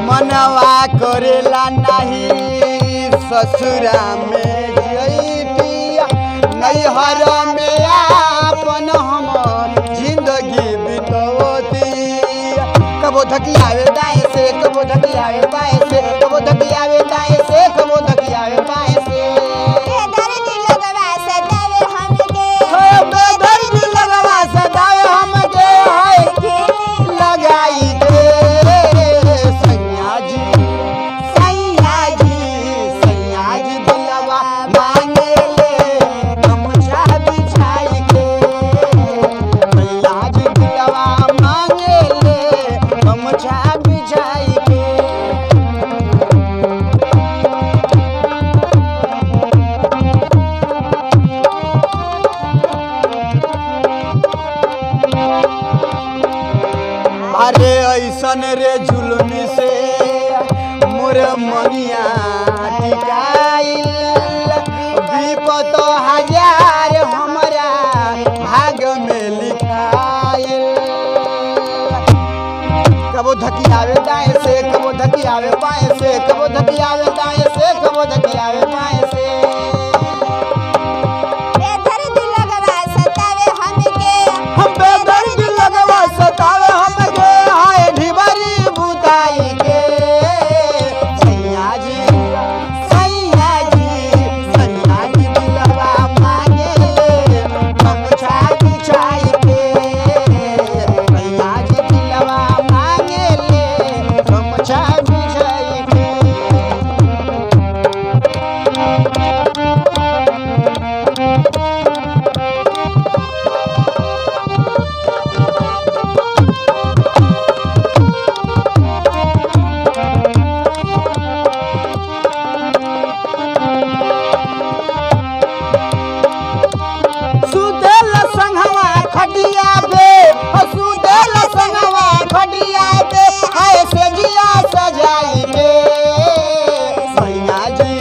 मनवा करेला नहीं ससुरा में जइतिया नैहर में आपन हम जिंदगी बितवती कबो धकियावे दाएं से कबो धकियावे बाएं से कबो धकियावे दाएं से कबो धकियावे बाएं से दर्द लगवा सतावे हमके दर्द लगवा सतावे हमके हाय लगाई दे अरे ऐसन रे जुल्मी से मोर मनिया टिकाइल विपत हजार हमरा भाग में लिखाइल कबो धकियावे दाएं से कबो धकियावे बाएं से कबो धकियावे दाएं से कबो धकियावे बाएं से दर्द लगवा सतावे हमके हम बेदर्द लगवा सतावे हमके हाय ढिबरी बुताई के सैया जी दिलवा मांगे गमछा बिछाई के सैया जी दिलवा मांगे गमछा बिछाई के सुदेल संघवा खटिया बे सुदेल संघवा खटिया बे हाय से जिया सजाई के सैया जी